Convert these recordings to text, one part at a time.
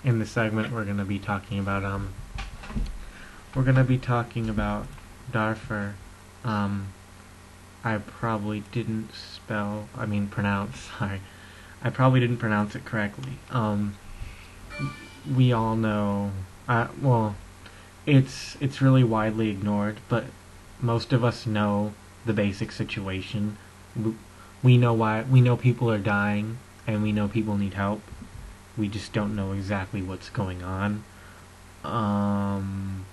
In this segment, we're gonna be talking about Darfur. Um, I probably didn't pronounce. Sorry, I probably didn't pronounce it correctly. We all know. Well, it's really widely ignored, but most of us know the basic situation. We know why. We know people are dying, and we know people need help. We just don't know exactly what's going on. Um,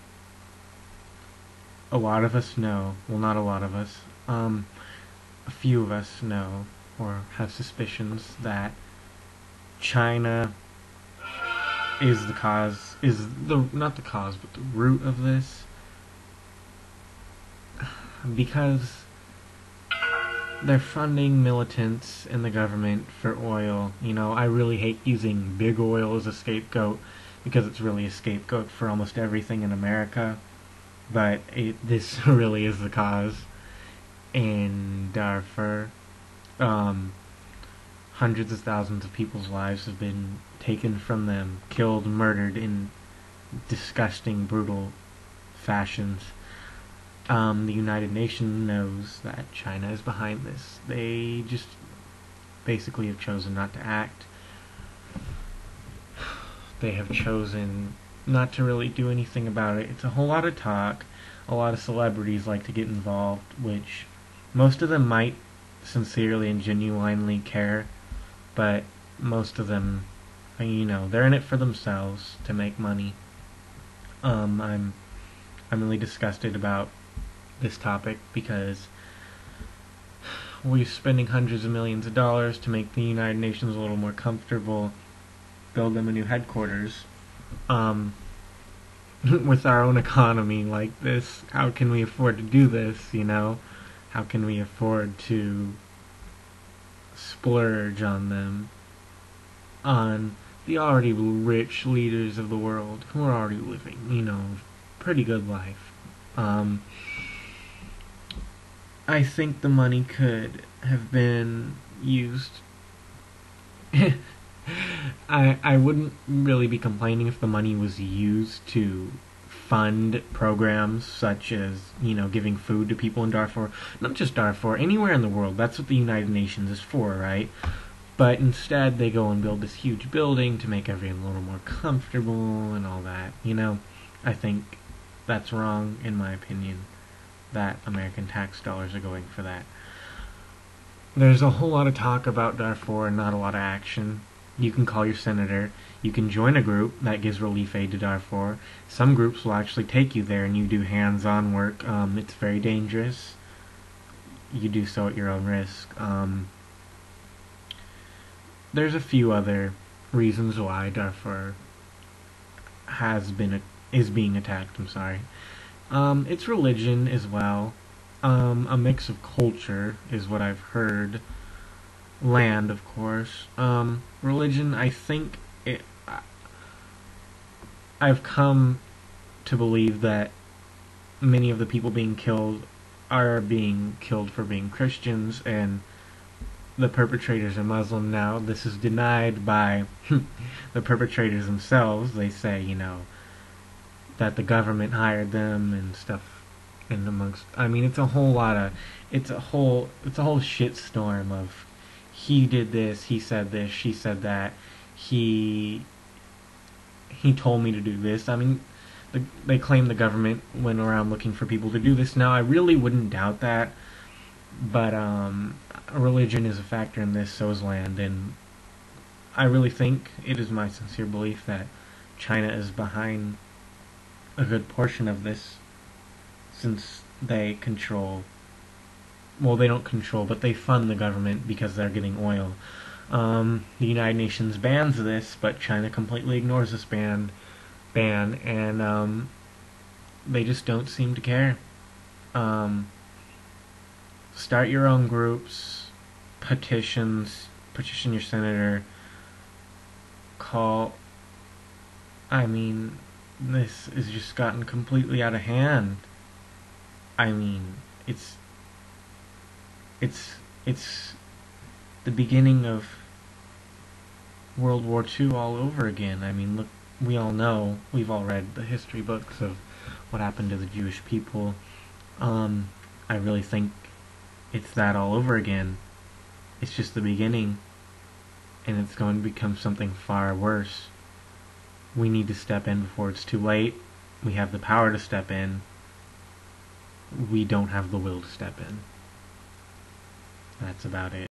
a lot of us know. Well, not a lot of us. A few of us know or have suspicions that China is the cause. Is the not the cause, but the root of this, because they're funding militants in the government for oil. I really hate using big oil as a scapegoat because it's really a scapegoat for almost everything in America. But this really is the cause. In Darfur, um, hundreds of thousands of people's lives have been taken from them, killed, murdered in disgusting, brutal fashions. The United Nations knows that China is behind this. They just basically have chosen not to act. They have chosen not to really do anything about it. It's a whole lot of talk. A lot of celebrities like to get involved, which most of them might sincerely and genuinely care, but most of them, they're in it for themselves to make money. I'm really disgusted about this topic because we're spending hundreds of millions of dollars to make the United Nations a little more comfortable, build them a new headquarters. With our own economy like this, how can we afford to do this, How can we afford to splurge on them? On the already rich leaders of the world who are already living, pretty good life. I think the money could have been used. I wouldn't really be complaining if the money was used to fund programs such as, giving food to people in Darfur. Not just Darfur, anywhere in the world. That's what the United Nations is for, right? But instead they go and build this huge building to make everyone a little more comfortable and all that. I think that's wrong, in my opinion, that American tax dollars are going for that. There's a whole lot of talk about Darfur and not a lot of action. You can call your senator. You can join a group that gives relief aid to Darfur. Some groups will actually take you there and you do hands-on work. It's very dangerous. You do so at your own risk. There's a few other reasons why Darfur is being attacked. I'm sorry. It's religion as well. A mix of culture is what I've heard. Land, of course. Religion, I've come to believe that many of the people being killed are being killed for being Christians, and the perpetrators are Muslim now. This is denied by the perpetrators themselves. They say, that the government hired them and stuff. And it's a whole lot of, it's a whole shitstorm of he did this, he said this, she said that, he told me to do this. They claim the government went around looking for people to do this. Now, I really wouldn't doubt that, but religion is a factor in this, so is land, and I really think, it is my sincere belief, that China is behind a good portion of this, since they control, well, they don't control, but they fund the government because they're getting oil. The United Nations bans this, but China completely ignores this ban, and they just don't seem to care. Start your own groups, petition your senator, call. This has just gotten completely out of hand. It's the beginning of World War II all over again. Look we all know, we've all read the history books of what happened to the Jewish people. Um, I really think it's that all over again. It's just the beginning, and it's going to become something far worse. We need to step in before it's too late. We have the power to step in. We don't have the will to step in. That's about it.